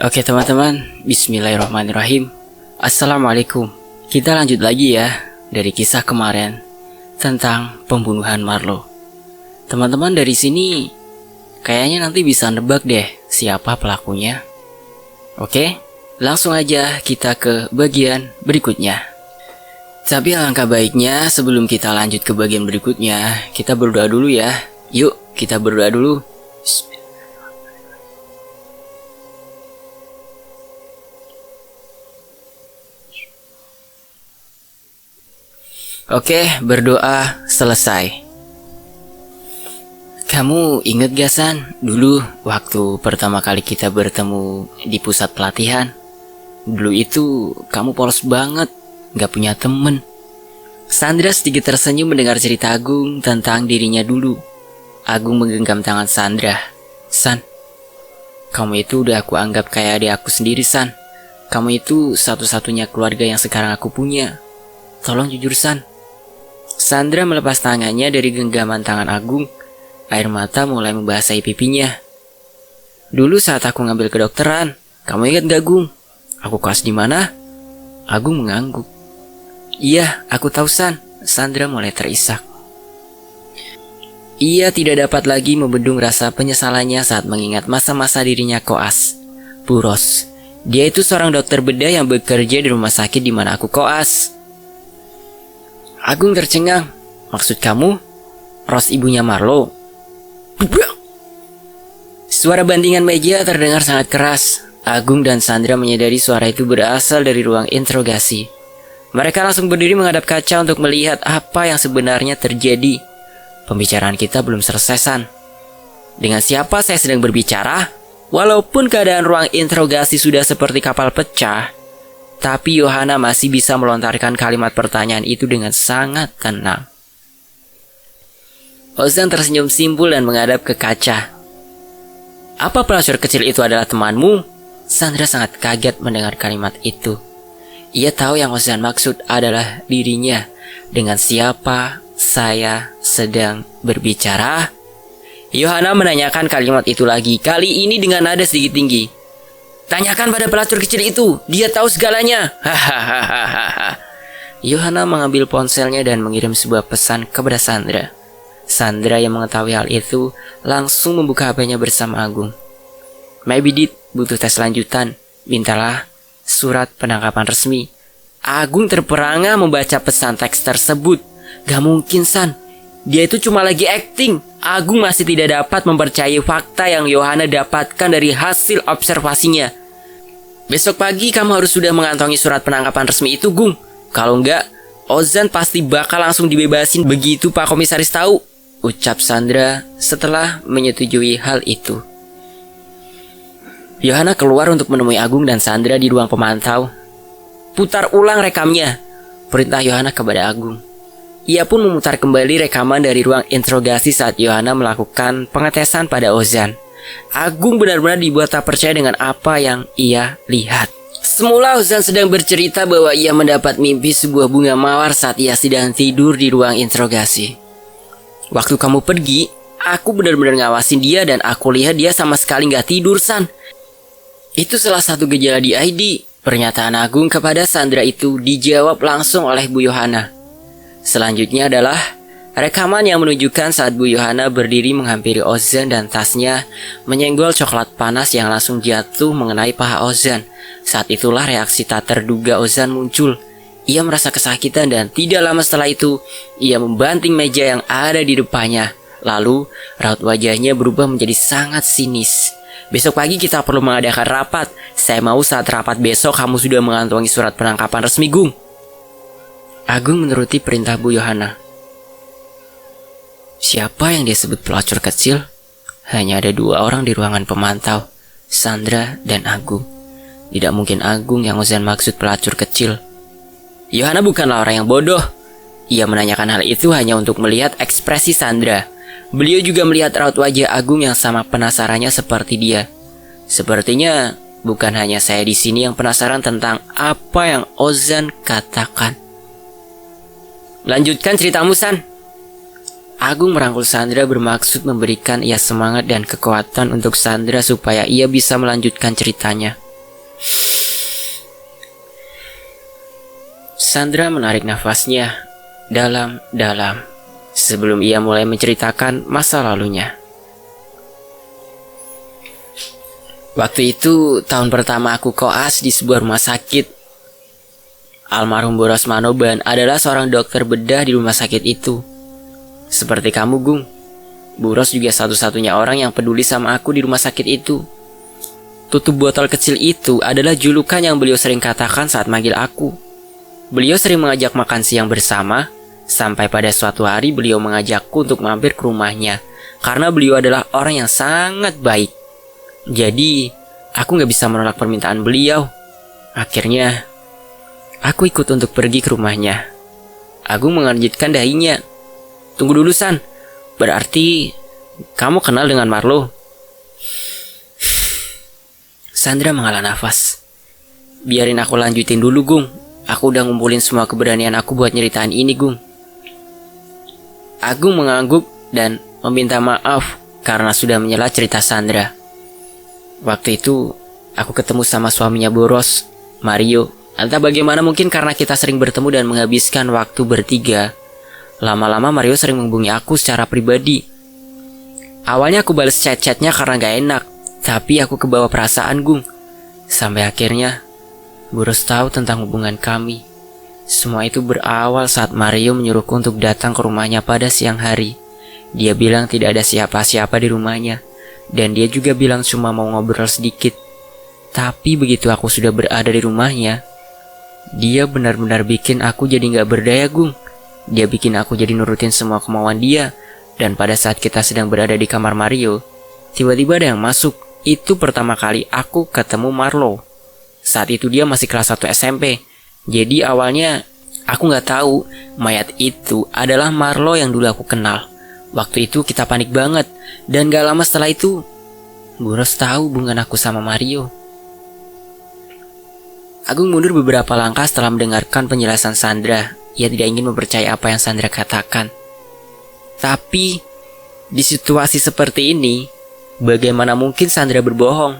Oke teman-teman, bismillahirrahmanirrahim. Assalamualaikum. Kita lanjut lagi ya dari kisah kemarin tentang pembunuhan Marlo. Teman-teman dari sini kayaknya nanti bisa nebak deh siapa pelakunya. Oke, langsung aja kita ke bagian berikutnya. Tapi alangkah baiknya sebelum kita lanjut ke bagian berikutnya, kita berdoa dulu ya. Yuk, kita berdoa dulu. Oke, berdoa selesai. Kamu inget gak San, dulu waktu pertama kali kita bertemu di pusat pelatihan? Dulu itu kamu polos banget, gak punya temen. Sandra sedikit tersenyum mendengar cerita Agung tentang dirinya dulu. Agung menggenggam tangan Sandra. San, kamu itu udah aku anggap kayak adik aku sendiri San. Kamu itu satu-satunya keluarga yang sekarang aku punya. Tolong jujur San. Sandra melepas tangannya dari genggaman tangan Agung. Air mata mulai membasahi pipinya. Dulu saat aku ngambil kedokteran, kamu ingat gak Gung? Aku kelas di mana? Agung mengangguk. Iya, aku tahu San. Sandra mulai terisak. Ia tidak dapat lagi membendung rasa penyesalannya saat mengingat masa-masa dirinya koas. Buros. Dia itu seorang dokter bedah yang bekerja di rumah sakit di mana aku koas. Agung tercengang. Maksud kamu, Ros ibunya Marlo? Suara bantingan meja terdengar sangat keras. Agung dan Sandra menyadari suara itu berasal dari ruang interogasi. Mereka langsung berdiri menghadap kaca untuk melihat apa yang sebenarnya terjadi. Pembicaraan kita belum selesai, San. Dengan siapa saya sedang berbicara? Walaupun keadaan ruang interogasi sudah seperti kapal pecah, tapi Yohana masih bisa melontarkan kalimat pertanyaan itu dengan sangat tenang. Ozan tersenyum simpul dan menghadap ke kaca. Apa pelacur kecil itu adalah temanmu? Sandra sangat kaget mendengar kalimat itu. Ia tahu yang Ozan maksud adalah dirinya. Dengan siapa saya sedang berbicara? Yohana menanyakan kalimat itu lagi, kali ini dengan nada sedikit tinggi. Tanyakan pada pelacur kecil itu, dia tahu segalanya. Hahaha. Yohana mengambil ponselnya dan mengirim sebuah pesan kepada Sandra. Sandra yang mengetahui hal itu langsung membuka HP-nya bersama Agung. Maybe Dit butuh tes lanjutan. Mintalah surat penangkapan resmi. Agung terperangah membaca pesan teks tersebut. Gak mungkin San, dia itu cuma lagi acting. Agung masih tidak dapat mempercayai fakta yang Yohana dapatkan dari hasil observasinya. Besok pagi kamu harus sudah mengantongi surat penangkapan resmi itu, Gung. Kalau enggak, Ozan pasti bakal langsung dibebasin begitu Pak Komisaris tahu, ucap Sandra setelah menyetujui hal itu. Yohana keluar untuk menemui Agung dan Sandra di ruang pemantau. Putar ulang rekamnya, perintah Yohana kepada Agung. Ia pun memutar kembali rekaman dari ruang interogasi saat Yohana melakukan pengetesan pada Ozan. Agung benar-benar dibuat tak percaya dengan apa yang ia lihat. Semula Ozan sedang bercerita bahwa ia mendapat mimpi sebuah bunga mawar saat ia sedang tidur di ruang interogasi. Waktu kamu pergi, aku benar-benar ngawasin dia dan aku lihat dia sama sekali gak tidur, San. Itu salah satu gejala di ID. Pernyataan Agung kepada Sandra itu dijawab langsung oleh Bu Yohana. Selanjutnya adalah rekaman yang menunjukkan saat Bu Yohana berdiri menghampiri Ozan dan tasnya menyenggol coklat panas yang langsung jatuh mengenai paha Ozan. Saat itulah reaksi tak terduga Ozan muncul. Ia merasa kesakitan dan tidak lama setelah itu ia membanting meja yang ada di depannya. Lalu raut wajahnya berubah menjadi sangat sinis. Besok pagi kita perlu mengadakan rapat. Saya mau saat rapat besok kamu sudah mengantongi surat penangkapan resmi, Gung. Agung menuruti perintah Bu Yohana. Siapa yang dia sebut pelacur kecil? Hanya ada 2 orang di ruangan pemantau, Sandra dan Agung. Tidak mungkin Agung yang Ozan maksud pelacur kecil. Yohana bukanlah orang yang bodoh. Ia menanyakan hal itu hanya untuk melihat ekspresi Sandra. Beliau juga melihat raut wajah Agung yang sama penasarannya seperti dia. Sepertinya bukan hanya saya di sini yang penasaran tentang apa yang Ozan katakan. Lanjutkan ceritamu, San. Agung merangkul Sandra bermaksud memberikan ia semangat dan kekuatan untuk Sandra supaya ia bisa melanjutkan ceritanya. Sandra menarik nafasnya dalam-dalam sebelum ia mulai menceritakan masa lalunya. Waktu itu tahun pertama aku koas di sebuah rumah sakit. Almarhum Boros Manoban adalah seorang dokter bedah di rumah sakit itu. Seperti kamu, Gung, Boros juga satu-satunya orang yang peduli sama aku di rumah sakit itu. Tutup botol kecil itu adalah julukan yang beliau sering katakan saat manggil aku. Beliau sering mengajak makan siang bersama, sampai pada suatu hari beliau mengajakku untuk mampir ke rumahnya, karena beliau adalah orang yang sangat baik. Jadi, aku gak bisa menolak permintaan beliau. Akhirnya, aku ikut untuk pergi ke rumahnya. Agung mengerjitkan dahinya. Tunggu dulu, San. Berarti, kamu kenal dengan Marlo? Sandra menghela nafas. Biarin aku lanjutin dulu, Gung. Aku udah ngumpulin semua keberanian aku buat nyeritain ini, Gung. Agung mengangguk dan meminta maaf karena sudah menyela cerita Sandra. Waktu itu, aku ketemu sama suaminya Boros, Mario. Entah bagaimana, mungkin karena kita sering bertemu dan menghabiskan waktu bertiga. Lama-lama Mario sering menghubungi aku secara pribadi. Awalnya aku balas chat-chatnya karena gak enak, tapi aku kebawa perasaan, Gung. Sampai akhirnya, Boros tahu tentang hubungan kami. Semua itu berawal saat Mario menyuruhku untuk datang ke rumahnya pada siang hari. Dia bilang tidak ada siapa-siapa di rumahnya. Dan dia juga bilang cuma mau ngobrol sedikit. Tapi begitu aku sudah berada di rumahnya, dia benar-benar bikin aku jadi gak berdaya, Gung. Dia bikin aku jadi nurutin semua kemauan dia. Dan pada saat kita sedang berada di kamar Mario, tiba-tiba ada yang masuk. Itu pertama kali aku ketemu Marlo. Saat itu dia masih kelas 1 SMP. Jadi awalnya aku gak tahu mayat itu adalah Marlo yang dulu aku kenal. Waktu itu kita panik banget. Dan gak lama setelah itu, Boros tahu hubungan aku sama Mario. Agung mundur beberapa langkah setelah mendengarkan penjelasan Sandra. Ia tidak ingin mempercayai apa yang Sandra katakan. Tapi, di situasi seperti ini, bagaimana mungkin Sandra berbohong?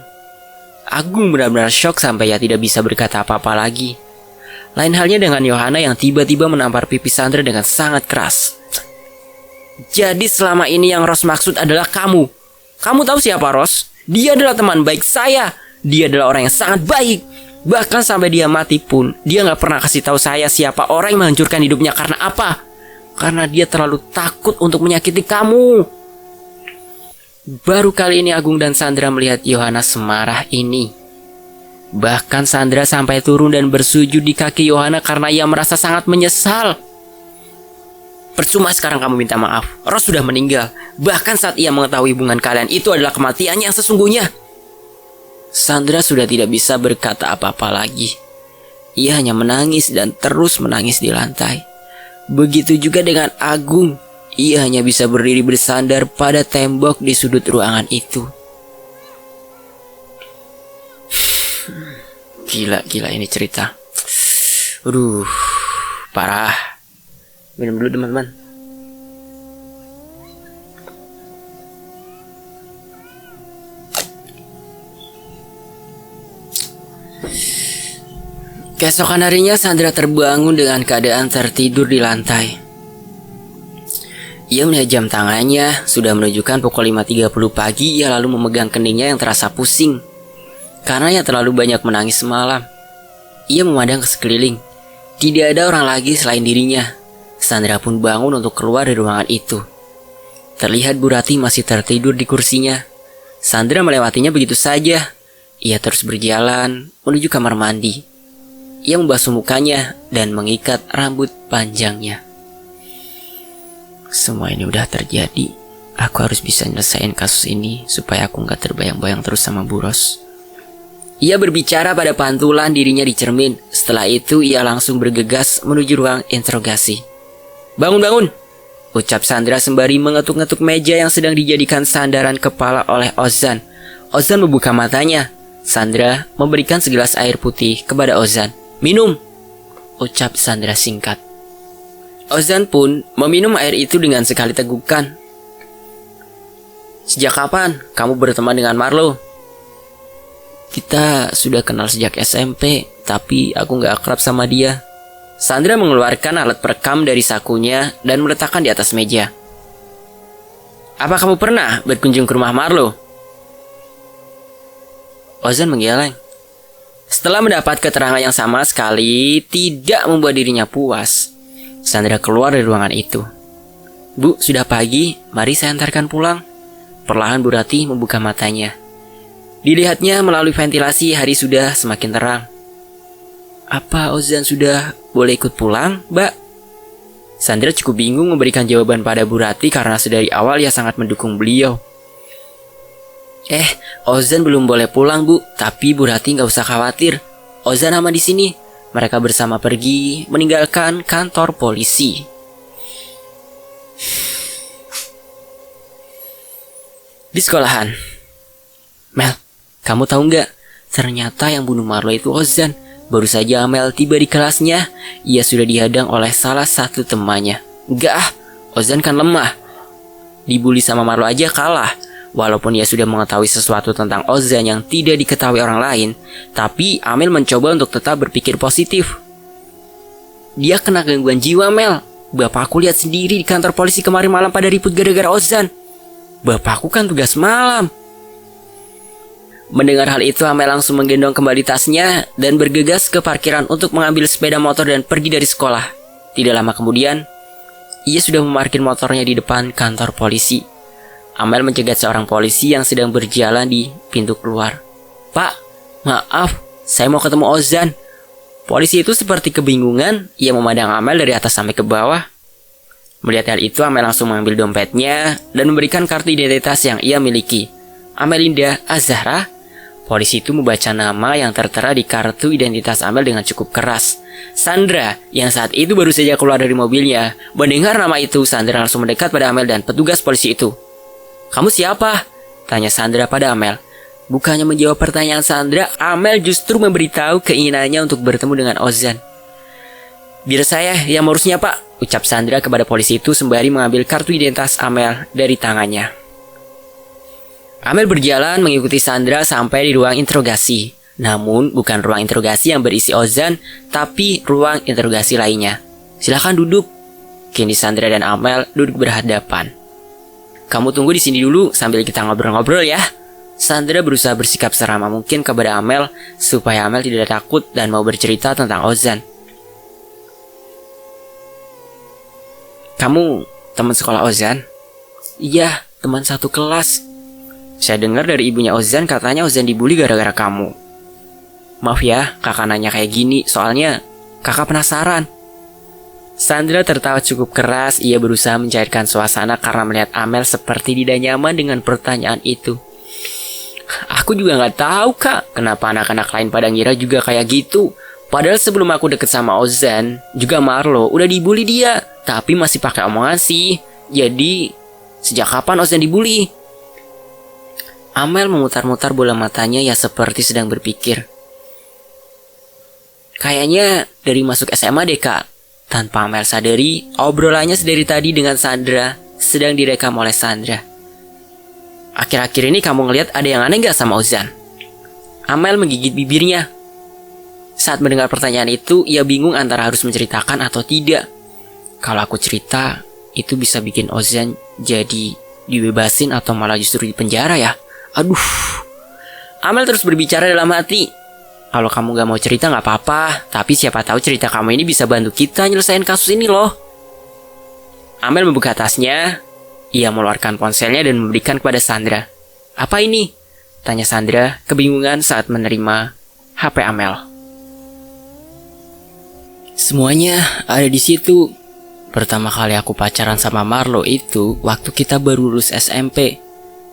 Agung benar-benar shock sampai ia tidak bisa berkata apa-apa lagi. Lain halnya dengan Yohana yang tiba-tiba menampar pipi Sandra dengan sangat keras. Jadi selama ini yang Ros maksud adalah kamu. Kamu tahu siapa Ros? Dia adalah teman baik saya. Dia adalah orang yang sangat baik. Bahkan sampai dia mati pun, dia gak pernah kasih tahu saya siapa orang yang menghancurkan hidupnya. Karena apa? Karena dia terlalu takut untuk menyakiti kamu. Baru kali ini Agung dan Sandra melihat Yohana semarah ini. Bahkan Sandra sampai turun dan bersujud di kaki Yohana karena ia merasa sangat menyesal. Percuma sekarang kamu minta maaf. Ros sudah meninggal. Bahkan saat ia mengetahui hubungan kalian itu adalah kematiannya yang sesungguhnya. Sandra sudah tidak bisa berkata apa-apa lagi. Ia hanya menangis dan terus menangis di lantai. Begitu juga dengan Agung. Ia hanya bisa berdiri bersandar pada tembok di sudut ruangan itu. Gila ini cerita. Aduh, parah. Minum dulu teman-teman. Keesokan harinya Sandra terbangun dengan keadaan tertidur di lantai. Ia melihat jam tangannya, sudah menunjukkan pukul 5.30 pagi. Ia lalu memegang keningnya yang terasa pusing karena ia terlalu banyak menangis semalam. Ia memandang ke sekeliling. Tidak ada orang lagi selain dirinya. Sandra pun bangun untuk keluar dari ruangan itu. Terlihat Bu Rati masih tertidur di kursinya. Sandra melewatinya begitu saja. Ia terus berjalan menuju kamar mandi. Ia membasuh mukanya dan mengikat rambut panjangnya. Semua ini udah terjadi. Aku harus bisa nyelesain kasus ini supaya aku gak terbayang-bayang terus sama Bu Ros. Ia berbicara pada pantulan dirinya di cermin. Setelah itu ia langsung bergegas menuju ruang interogasi. Bangun, ucap Sandra sembari mengetuk-ngetuk meja yang sedang dijadikan sandaran kepala oleh Ozan. Ozan membuka matanya. Sandra memberikan segelas air putih kepada Ozan. Minum, ucap Sandra singkat. Ozan pun meminum air itu dengan sekali tegukan. Sejak kapan kamu berteman dengan Marlo? Kita sudah kenal sejak SMP, tapi aku gak akrab sama dia. Sandra mengeluarkan alat perekam dari sakunya dan meletakkan di atas meja. Apa kamu pernah berkunjung ke rumah Marlo? Ozan menggeleng. Setelah mendapat keterangan yang sama sekali tidak membuat dirinya puas, Sandra keluar dari ruangan itu. Bu, sudah pagi, mari saya antarkan pulang. Perlahan Bu Rati membuka matanya. Dilihatnya melalui ventilasi, hari sudah semakin terang. Apa Ozan sudah boleh ikut pulang, Mbak? Sandra cukup bingung memberikan jawaban pada Bu Rati karena sedari awal ia sangat mendukung beliau. Ozan belum boleh pulang, Bu, tapi Bu Rati nggak usah khawatir. Ozan aman di sini. Mereka bersama pergi meninggalkan kantor polisi. Di sekolahan. Mel, kamu tahu nggak? Ternyata yang bunuh Marlo itu Ozan. Baru saja Amel tiba di kelasnya, ia sudah dihadang oleh salah satu temannya. Enggak, Ozan kan lemah. Dibully sama Marlo aja kalah. Walaupun ia sudah mengetahui sesuatu tentang Ozan yang tidak diketahui orang lain, tapi Amel mencoba untuk tetap berpikir positif. Dia kena gangguan jiwa, Mel. Bapakku lihat sendiri di kantor polisi kemarin malam pada ribut gara-gara Ozan. Bapakku kan tugas malam. Mendengar hal itu, Amel langsung menggendong kembali tasnya dan bergegas ke parkiran untuk mengambil sepeda motor dan pergi dari sekolah. Tidak lama kemudian, ia sudah memarkir motornya di depan kantor polisi. Amel mencegat seorang polisi yang sedang berjalan di pintu keluar. Pak, maaf, saya mau ketemu Ozan. Polisi itu seperti kebingungan, ia memandang Amel dari atas sampai ke bawah. Melihat hal itu, Amel langsung mengambil dompetnya dan memberikan kartu identitas yang ia miliki. Amelinda Azahra. Polisi itu membaca nama yang tertera di kartu identitas Amel dengan cukup keras. Sandra, yang saat itu baru saja keluar dari mobilnya. Mendengar nama itu, Sandra langsung mendekat pada Amel dan petugas polisi itu. Kamu siapa? Tanya Sandra pada Amel. Bukannya menjawab pertanyaan Sandra, Amel justru memberitahu keinginannya untuk bertemu dengan Ozan. Biar saya yang mengurusnya, Pak, ucap Sandra kepada polisi itu sembari mengambil kartu identitas Amel dari tangannya. Amel berjalan mengikuti Sandra sampai di ruang interogasi. Namun bukan ruang interogasi yang berisi Ozan, tapi ruang interogasi lainnya. Silakan duduk. Kini Sandra dan Amel duduk berhadapan. Kamu tunggu di sini dulu sambil kita ngobrol-ngobrol ya. Sandra berusaha bersikap seramah mungkin kepada Amel supaya Amel tidak takut dan mau bercerita tentang Ozan. Kamu teman sekolah Ozan? Iya, teman satu kelas. Saya dengar dari ibunya Ozan katanya Ozan dibully gara-gara kamu. Maaf ya, kakak nanya kayak gini, soalnya kakak penasaran. Sandra tertawa cukup keras, ia berusaha mencairkan suasana karena melihat Amel seperti tidak nyaman dengan pertanyaan itu. Aku juga gak tahu kak, kenapa anak-anak lain pada ngira juga kayak gitu. Padahal sebelum aku deket sama Ozan, juga Marlo udah dibully dia, tapi masih pakai omongan sih. Jadi, sejak kapan Ozan dibully? Amel memutar-mutar bola matanya ya seperti sedang berpikir. Kayaknya dari masuk SMA deh kak. Tanpa Amel sadari, obrolannya sedari tadi dengan Sandra sedang direkam oleh Sandra. Akhir-akhir ini kamu ngelihat ada yang aneh gak sama Ozan? Amel menggigit bibirnya. Saat mendengar pertanyaan itu, ia bingung antara harus menceritakan atau tidak. Kalau aku cerita, itu bisa bikin Ozan jadi dibebasin atau malah justru dipenjara ya. Aduh. Amel terus berbicara dalam hati. Kalau kamu gak mau cerita gak apa-apa, tapi siapa tahu cerita kamu ini bisa bantu kita nyelesain kasus ini loh. Amel membuka tasnya. Ia mengeluarkan ponselnya dan memberikan kepada Sandra. Apa ini? Tanya Sandra kebingungan saat menerima HP Amel. Semuanya ada di situ. Pertama kali aku pacaran sama Marlo itu waktu kita baru lulus SMP.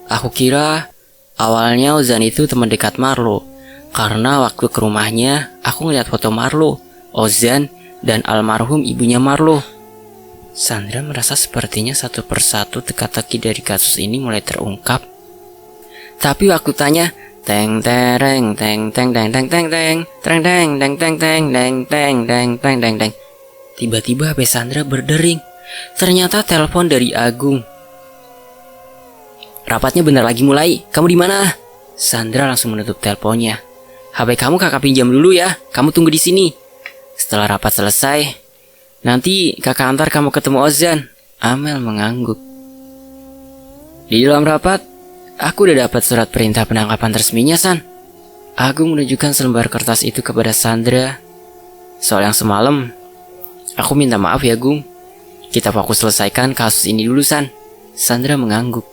Aku kira awalnya Ozan itu teman dekat Marlo, karena waktu ke rumahnya aku ngeliat foto Marlo, Ozan, dan almarhum ibunya Marlo. Sandra merasa sepertinya satu persatu teka-teki dari kasus ini mulai terungkap. Tapi waktu tanya, teng tereng teng teng teng teng teng teng teng teng teng teng teng teng teng teng teng teng teng. Tiba-tiba HP Sandra berdering. Ternyata telepon dari Agung. Rapatnya bentar lagi mulai. Kamu di mana? Sandra langsung menutup teleponnya. HP kamu kakak pinjam dulu ya, kamu tunggu di sini. Setelah rapat selesai, nanti kakak antar kamu ketemu Ozan. Amel mengangguk. Di dalam rapat, aku udah dapat surat perintah penangkapan resminya, San. Agung menunjukkan selembar kertas itu kepada Sandra. Soal yang semalam, aku minta maaf ya, Gung. Kita fokus selesaikan kasus ini dulu, San. Sandra mengangguk.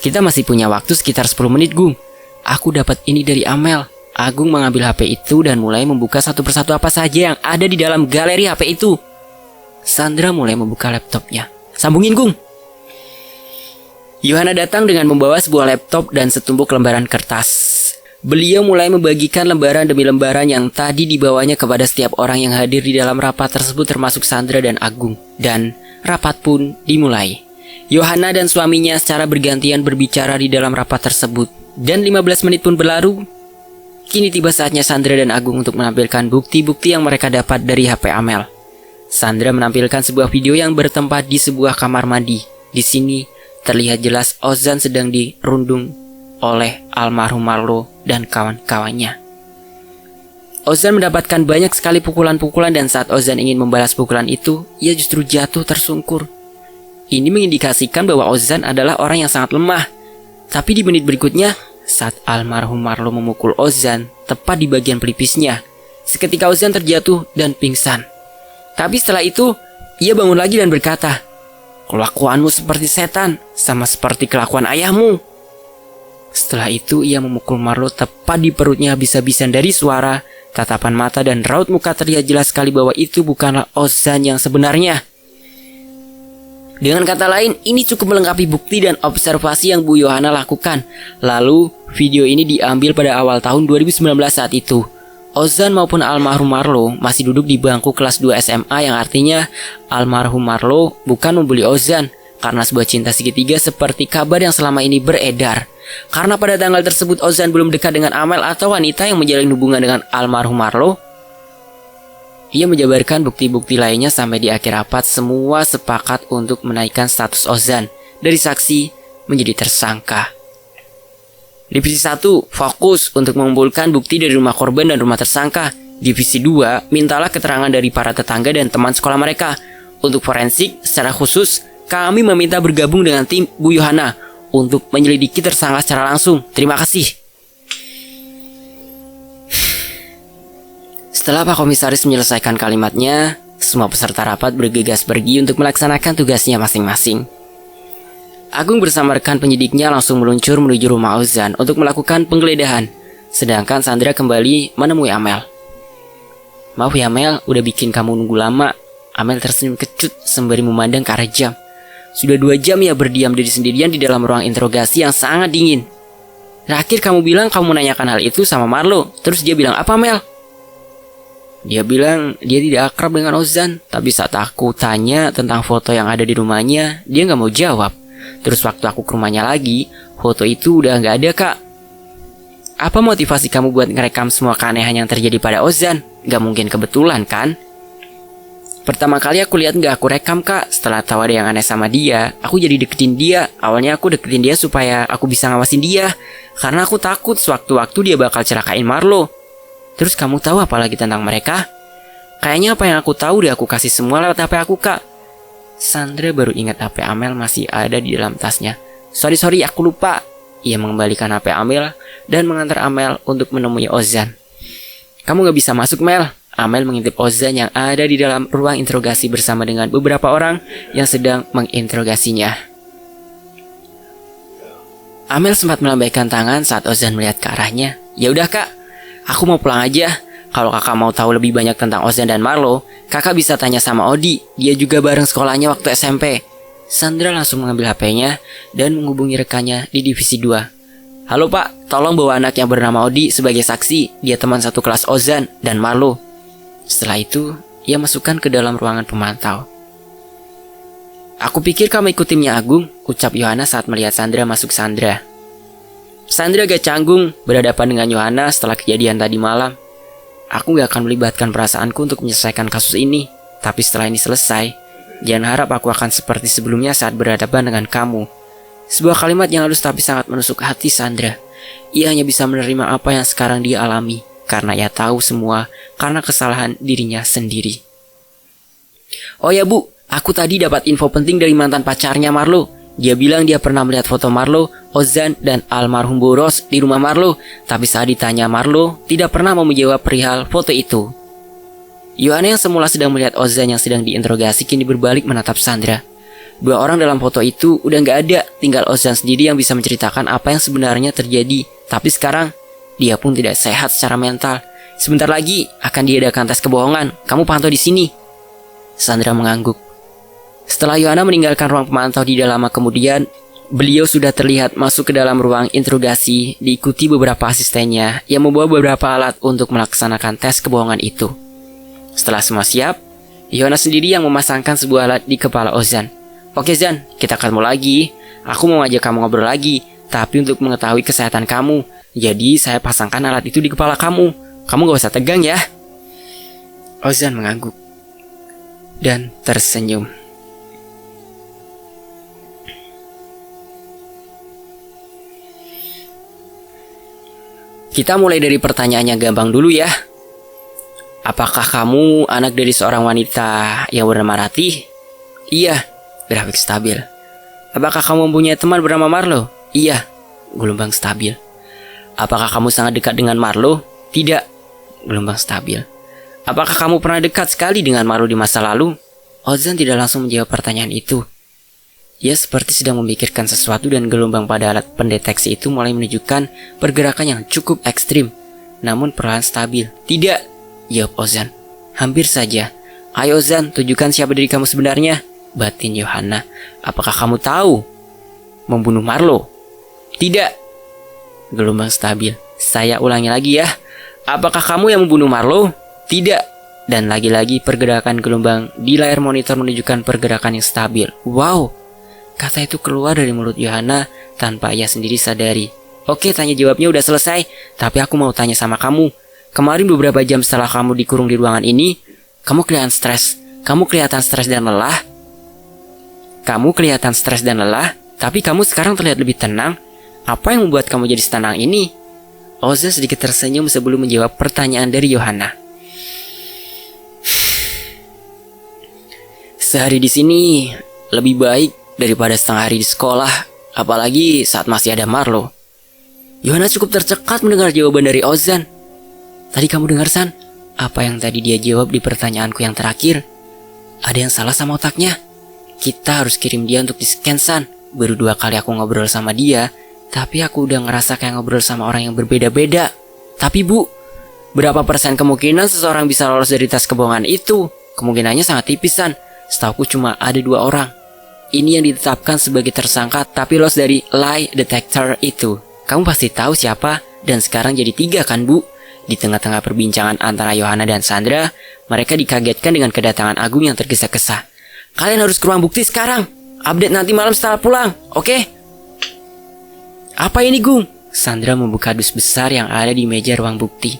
Kita masih punya waktu sekitar 10 menit, Gung. Aku dapat ini dari Amel. Agung mengambil HP itu dan mulai membuka satu persatu apa saja yang ada di dalam galeri HP itu. Sandra mulai membuka laptopnya. Sambungin, Gung. Yohana datang dengan membawa sebuah laptop dan setumpuk lembaran kertas. Beliau mulai membagikan lembaran demi lembaran yang tadi dibawanya kepada setiap orang yang hadir di dalam rapat tersebut, termasuk Sandra dan Agung. Dan rapat pun dimulai. Yohana dan suaminya secara bergantian berbicara di dalam rapat tersebut. Dan 15 menit pun berlalu. Kini tiba saatnya Sandra dan Agung untuk menampilkan bukti-bukti yang mereka dapat dari HP Amel. Sandra menampilkan sebuah video yang bertempat di sebuah kamar mandi. Di sini terlihat jelas Ozan sedang dirundung oleh almarhum Marlo dan kawan-kawannya. Ozan mendapatkan banyak sekali pukulan-pukulan dan saat Ozan ingin membalas pukulan itu, ia justru jatuh tersungkur. Ini mengindikasikan bahwa Ozan adalah orang yang sangat lemah. Tapi di menit berikutnya, saat almarhum Marlo memukul Ozan tepat di bagian pelipisnya, seketika Ozan terjatuh dan pingsan. Tapi setelah itu, ia bangun lagi dan berkata, "Kelakuanmu seperti setan, sama seperti kelakuan ayahmu." Setelah itu, ia memukul Marlo tepat di perutnya habis-habisan. Dari suara, tatapan mata, dan raut muka terlihat jelas sekali bahwa itu bukanlah Ozan yang sebenarnya. Dengan kata lain, ini cukup melengkapi bukti dan observasi yang Bu Yohana lakukan. Lalu, video ini diambil pada awal tahun 2019 saat itu. Ozan maupun almarhum Marlo masih duduk di bangku kelas 2 SMA, yang artinya almarhum Marlo bukan membuli Ozan karena sebuah cinta segitiga seperti kabar yang selama ini beredar. Karena pada tanggal tersebut Ozan belum dekat dengan Amel atau wanita yang menjalin hubungan dengan almarhum Marlo. Ia menjabarkan bukti-bukti lainnya sampai di akhir rapat semua sepakat untuk menaikkan status Ozan dari saksi menjadi tersangka. Divisi 1 fokus untuk mengumpulkan bukti dari rumah korban dan rumah tersangka. Divisi 2 mintalah keterangan dari para tetangga dan teman sekolah mereka. Untuk forensik secara khusus, kami meminta bergabung dengan tim Bu Yohana untuk menyelidiki tersangka secara langsung. Terima kasih. Setelah Pak Komisaris menyelesaikan kalimatnya, semua peserta rapat bergegas pergi untuk melaksanakan tugasnya masing-masing. Agung bersama rekan penyidiknya langsung meluncur menuju rumah Ozan untuk melakukan penggeledahan, sedangkan Sandra kembali menemui Amel. "Maaf ya Amel, udah bikin kamu nunggu lama." Amel tersenyum kecut sembari memandang ke arah jam. "Sudah 2 jam ya berdiam diri sendirian di dalam ruang interogasi yang sangat dingin. Terakhir kamu bilang kamu menanyakan hal itu sama Marlo, terus dia bilang apa, Mel?" "Dia bilang dia tidak akrab dengan Ozan, tapi saat aku tanya tentang foto yang ada di rumahnya, dia nggak mau jawab. Terus waktu aku ke rumahnya lagi, foto itu udah nggak ada, Kak." "Apa motivasi kamu buat ngerekam semua keanehan yang terjadi pada Ozan? Gak mungkin kebetulan kan?" "Pertama kali aku lihat nggak aku rekam, Kak. Setelah tahu ada yang aneh sama dia, aku jadi deketin dia. Awalnya aku deketin dia supaya aku bisa ngawasin dia, karena aku takut sewaktu-waktu dia bakal celakain Marlo. Terus kamu tahu apa lagi tentang mereka? Kayaknya apa yang aku tahu udah aku kasih semua lewat HP aku, Kak." Sandra baru ingat HP Amel masih ada di dalam tasnya. Sorry, aku lupa." Ia mengembalikan HP Amel dan mengantar Amel untuk menemui Ozan. "Kamu gak bisa masuk, Mel." Amel mengintip Ozan yang ada di dalam ruang interogasi bersama dengan beberapa orang yang sedang menginterogasinya. Amel sempat melambaikan tangan saat Ozan melihat ke arahnya. "Ya udah, Kak, aku mau pulang aja. Kalau kakak mau tahu lebih banyak tentang Ozan dan Marlo, kakak bisa tanya sama Odi. Dia juga bareng sekolahnya waktu SMP." Sandra langsung mengambil HP-nya dan menghubungi rekannya di divisi 2. "Halo Pak, tolong bawa anak yang bernama Odi sebagai saksi. Dia teman satu kelas Ozan dan Marlo." Setelah itu, ia masukkan ke dalam ruangan pemantau. "Aku pikir kamu ikut timnya Agung," ucap Yohana saat melihat Sandra masuk. Sandra agak canggung berhadapan dengan Yohana setelah kejadian tadi malam. "Aku gak akan melibatkan perasaanku untuk menyelesaikan kasus ini. Tapi setelah ini selesai, jangan harap aku akan seperti sebelumnya saat berhadapan dengan kamu." Sebuah kalimat yang halus tapi sangat menusuk hati Sandra. Ia hanya bisa menerima apa yang sekarang dia alami. karena ia tahu semua karena kesalahan dirinya sendiri. "Oh ya Bu, aku tadi dapat info penting dari mantan pacarnya Marlo. Dia bilang dia pernah melihat foto Marlo, Ozan, dan almarhum Buros di rumah Marlo. Tapi saat ditanya Marlo, tidak pernah mau menjawab perihal foto itu." Yohana yang semula sedang melihat Ozan yang sedang diinterogasi kini berbalik menatap Sandra. Dua orang dalam foto itu udah gak ada, tinggal Ozan sendiri yang bisa menceritakan apa yang sebenarnya terjadi. Tapi sekarang, dia pun tidak sehat secara mental. "Sebentar lagi akan diadakan tes kebohongan. Kamu pantau di sini." Sandra mengangguk. Setelah Yohana meninggalkan ruang pemantau tidak lama kemudian, beliau sudah terlihat masuk ke dalam ruang interogasi diikuti beberapa asistennya yang membawa beberapa alat untuk melaksanakan tes kebohongan itu. Setelah semua siap, Yohana sendiri yang memasangkan sebuah alat di kepala Ozan. "Oke Zan, kita ketemu lagi. Aku mau ngajak kamu ngobrol lagi, tapi untuk mengetahui kesehatan kamu. Jadi saya pasangkan alat itu di kepala kamu. Kamu gak usah tegang ya." Ozan mengangguk dan tersenyum. Kita mulai dari pertanyaannya gampang dulu ya. Apakah kamu anak dari seorang wanita yang bernama Ratih? Iya, grafik stabil. Apakah kamu mempunyai teman bernama Marlo? Iya, gelombang stabil. Apakah kamu sangat dekat dengan Marlo? Tidak, gelombang stabil. Apakah kamu pernah dekat sekali dengan Marlo di masa lalu? Ozan tidak langsung menjawab pertanyaan itu. Ia seperti sedang memikirkan sesuatu dan gelombang pada alat pendeteksi itu mulai menunjukkan pergerakan yang cukup ekstrim, namun perlahan stabil. Tidak, jawab Ozan. Hampir saja. Ayo Ozan, tunjukkan siapa diri kamu sebenarnya, batin Yohana. Apakah kamu tahu membunuh Marlo? Tidak, gelombang stabil. Saya ulangi lagi ya. Apakah kamu yang membunuh Marlo? Tidak. Dan lagi-lagi pergerakan gelombang di layar monitor menunjukkan pergerakan yang stabil. Wow, kata itu keluar dari mulut Yohana tanpa ia sendiri sadari. Oke, tanya jawabnya udah selesai, tapi aku mau tanya sama kamu. Kemarin beberapa jam setelah kamu dikurung di ruangan ini, kamu kelihatan stres. Kamu kelihatan stres dan lelah. Kamu kelihatan stres dan lelah, tapi kamu sekarang terlihat lebih tenang. Apa yang membuat kamu jadi setenang ini? Ozan sedikit tersenyum sebelum menjawab pertanyaan dari Yohana. Sehari di sini lebih baik daripada setengah hari di sekolah, apalagi saat masih ada Marlo. Yohana cukup tercekat mendengar jawaban dari Ozan. Tadi kamu dengar San? Apa yang tadi dia jawab di pertanyaanku yang terakhir? Ada yang salah sama otaknya. Kita harus kirim dia untuk di-scan San. Baru 2 kali aku ngobrol sama dia, tapi aku udah ngerasa kayak ngobrol sama orang yang berbeda-beda. Tapi Bu, berapa persen kemungkinan seseorang bisa lolos dari tes kebohongan itu? Kemungkinannya sangat tipis San. Setauku cuma ada 2 orang. Ini yang ditetapkan sebagai tersangka tapi lolos dari lie detector itu. Kamu pasti tahu siapa, dan sekarang jadi 3 kan Bu? Di tengah-tengah perbincangan antara Yohana dan Sandra, mereka dikagetkan dengan kedatangan Agung yang tergesa-gesa. Kalian harus ke ruang bukti sekarang. Update nanti malam setelah pulang, oke? Apa ini Gung? Sandra membuka dus besar yang ada di meja ruang bukti.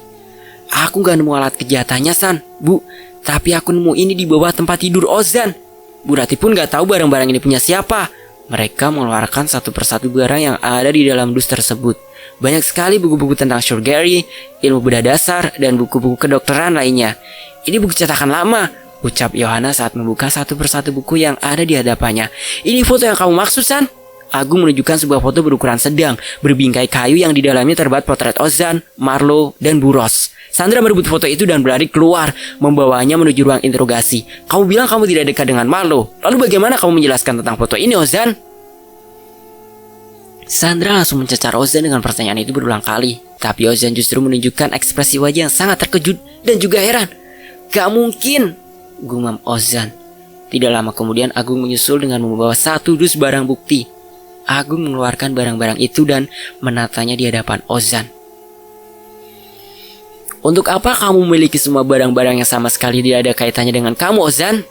Aku gak nemu alat kejahatannya San, Bu. Tapi aku nemu ini di bawah tempat tidur Ozan. Bu Ratih pun gak tahu barang-barang ini punya siapa. Mereka mengeluarkan satu persatu barang yang ada di dalam dus tersebut. Banyak sekali buku-buku tentang surgery, ilmu bedah dasar, dan buku-buku kedokteran lainnya. Ini buku cetakan lama, ucap Yohana saat membuka satu persatu buku yang ada di hadapannya. Ini foto yang kamu maksud San? Agung menunjukkan sebuah foto berukuran sedang, berbingkai kayu yang di dalamnya terbuat potret Ozan, Marlo, dan Buros. Sandra merebut foto itu dan berlari keluar, membawanya menuju ruang interogasi. Kamu bilang kamu tidak dekat dengan Marlo. Lalu bagaimana kamu menjelaskan tentang foto ini, Ozan? Sandra langsung mencecar Ozan dengan pertanyaan itu berulang kali. Tapi Ozan justru menunjukkan ekspresi wajah yang sangat terkejut dan juga heran. Gak mungkin, gumam Ozan. Tidak lama kemudian Agung menyusul dengan membawa satu dus barang bukti. Agung mengeluarkan barang-barang itu dan menatanya di hadapan Ozan. Untuk apa kamu memiliki semua barang-barang yang sama sekali tidak ada kaitannya dengan kamu, Ozan?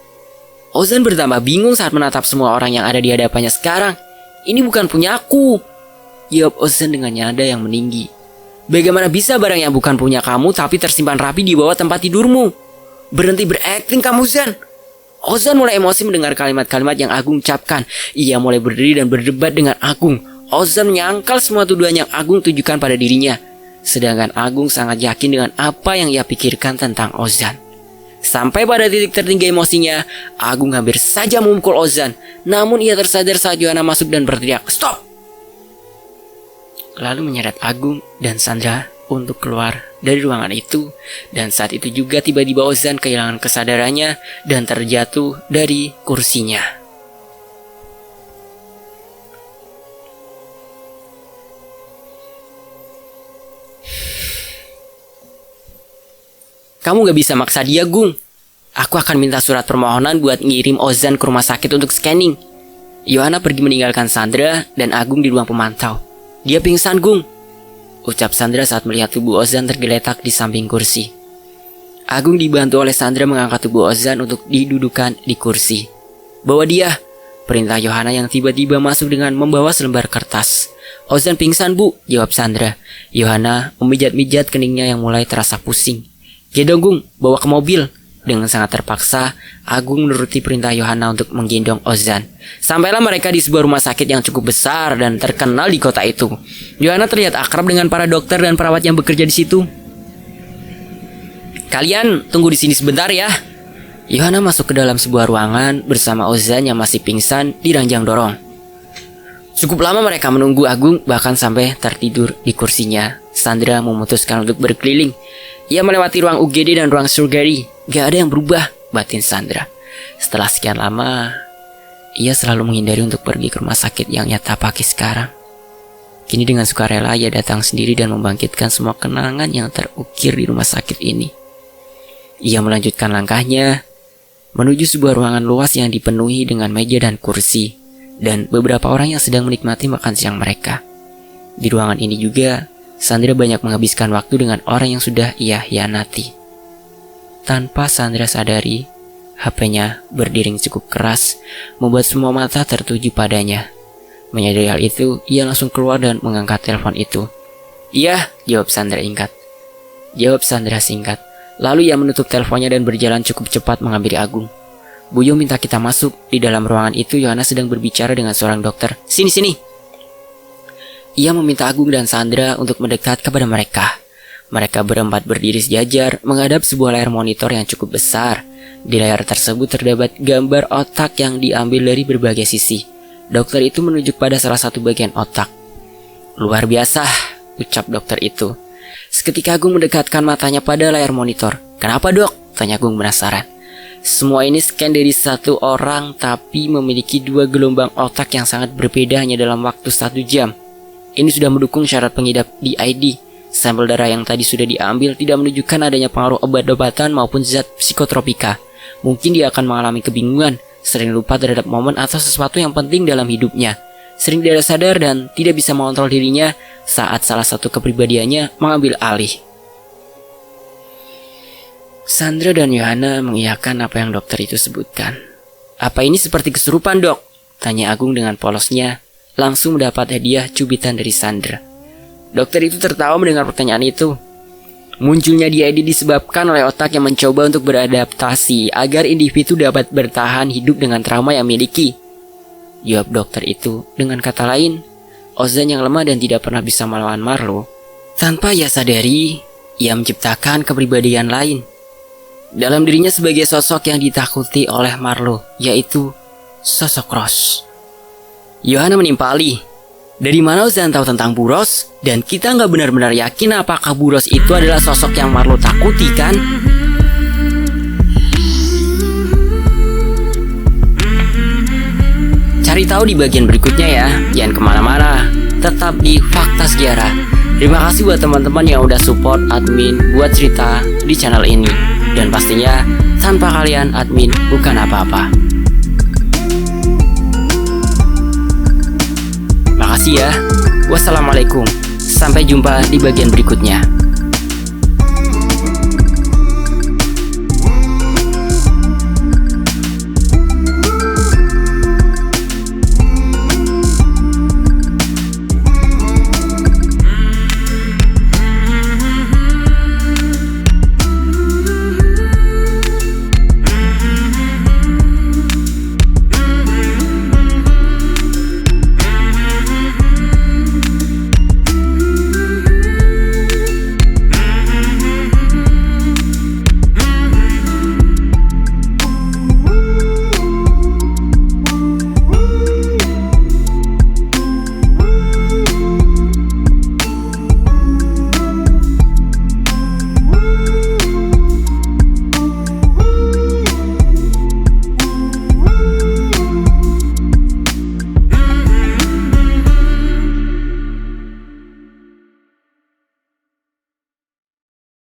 Ozan bertambah bingung saat menatap semua orang yang ada di hadapannya sekarang. Ini bukan punya aku, jawab Ozan dengan nada yang meninggi. Bagaimana bisa barang yang bukan punya kamu tapi tersimpan rapi di bawah tempat tidurmu? Berhenti berakting kamu, Ozan. Ozan mulai emosi mendengar kalimat-kalimat yang Agung ucapkan. Ia mulai berdiri dan berdebat dengan Agung. Ozan menyangkal semua tuduhan yang Agung tujukan pada dirinya. sedangkan Agung sangat yakin dengan apa yang ia pikirkan tentang Ozan. Sampai pada titik tertinggi emosinya, Agung hampir saja memukul Ozan. Namun ia tersadar saat Yohana masuk dan berteriak, "Stop!" Lalu menyeret Agung dan Sandra untuk keluar dari ruangan itu. Dan saat itu juga tiba-tiba Ozan kehilangan kesadarannya dan terjatuh dari kursinya. "Kamu gak bisa maksa dia, Gung. Aku akan minta surat permohonan buat ngirim Ozan ke rumah sakit untuk scanning." Yohana pergi meninggalkan Sandra dan Agung di ruang pemantau. "Dia pingsan, Gung," ucap Sandra saat melihat tubuh Ozan tergeletak di samping kursi. Agung dibantu oleh Sandra mengangkat tubuh Ozan untuk didudukan di kursi. "Bawa dia," perintah Yohana yang tiba-tiba masuk dengan membawa selembar kertas. "Ozan pingsan, Bu," jawab Sandra. Yohana memijat-mijat keningnya yang mulai terasa pusing. "Gendong, Gung, bawa ke mobil." Dengan sangat terpaksa, Agung menuruti perintah Yohana untuk menggendong Ozan. Sampailah mereka di sebuah rumah sakit yang cukup besar dan terkenal di kota itu. Yohana terlihat akrab dengan para dokter dan perawat yang bekerja di situ. "Kalian tunggu di sini sebentar ya." Yohana masuk ke dalam sebuah ruangan bersama Ozan yang masih pingsan di ranjang dorong. Cukup lama mereka menunggu Agung, bahkan sampai tertidur di kursinya. Sandra memutuskan untuk berkeliling. Ia melewati ruang UGD dan ruang surgery. Gak ada yang berubah, batin Sandra. Setelah sekian lama, ia selalu menghindari untuk pergi ke rumah sakit yang ia tapaki sekarang. Kini dengan sukarela ia datang sendiri dan membangkitkan semua kenangan yang terukir di rumah sakit ini. Ia melanjutkan langkahnya menuju sebuah ruangan luas yang dipenuhi dengan meja dan kursi, dan beberapa orang yang sedang menikmati makan siang mereka. Di ruangan ini juga, Sandra banyak menghabiskan waktu dengan orang yang sudah ia hianati. Tanpa Sandra sadari, HP-nya berdering cukup keras, membuat semua mata tertuju padanya. Menyadari hal itu, ia langsung keluar dan mengangkat telepon itu. "Iya," jawab Sandra singkat. Lalu ia menutup teleponnya dan berjalan cukup cepat menghampiri Agung. "Buyo minta kita masuk." Di dalam ruangan itu, Yohana sedang berbicara dengan seorang dokter. Sini." Ia meminta Agung dan Sandra untuk mendekat kepada mereka. Mereka berempat berdiri sejajar menghadap sebuah layar monitor yang cukup besar. Di layar tersebut terdapat gambar otak yang diambil dari berbagai sisi. Dokter itu menunjuk pada salah satu bagian otak. "Luar biasa," ucap dokter itu. Seketika Agung mendekatkan matanya pada layar monitor. "Kenapa, Dok?" tanya Agung penasaran. "Semua ini scan dari satu orang, tapi memiliki dua gelombang otak yang sangat berbeda hanya dalam waktu 1 jam. Ini sudah mendukung syarat pengidap DID. Sampel darah yang tadi sudah diambil tidak menunjukkan adanya pengaruh obat-obatan maupun zat psikotropika. Mungkin dia akan mengalami kebingungan, sering lupa terhadap momen atau sesuatu yang penting dalam hidupnya. Sering tidak sadar dan tidak bisa mengontrol dirinya saat salah satu kepribadiannya mengambil alih." Sandra dan Yohana mengiyakan apa yang dokter itu sebutkan. "Apa ini seperti kesurupan, Dok?" tanya Agung dengan polosnya. Langsung mendapat hadiah cubitan dari Sandra. Dokter itu tertawa mendengar pertanyaan itu. "Munculnya DID disebabkan oleh otak yang mencoba untuk beradaptasi agar individu dapat bertahan hidup dengan trauma yang miliki," jawab dokter itu. Dengan kata lain, Ozan yang lemah dan tidak pernah bisa melawan Marlo, tanpa ia sadari, ia menciptakan kepribadian lain dalam dirinya sebagai sosok yang ditakuti oleh Marlo, yaitu sosok Ross. Yohana menimpali, "Dari mana Ozan tahu tentang Bu Ross? Dan kita nggak benar-benar yakin apakah Bu Ross itu adalah sosok yang Marlo takuti, kan?" Cari tahu di bagian berikutnya ya. Jangan kemana-mana, tetap di Fakta Sejarah. Terima kasih buat teman-teman yang udah support admin buat cerita di channel ini. Dan pastinya, tanpa kalian admin bukan apa-apa. Makasih ya. Wassalamualaikum. Sampai jumpa di bagian berikutnya.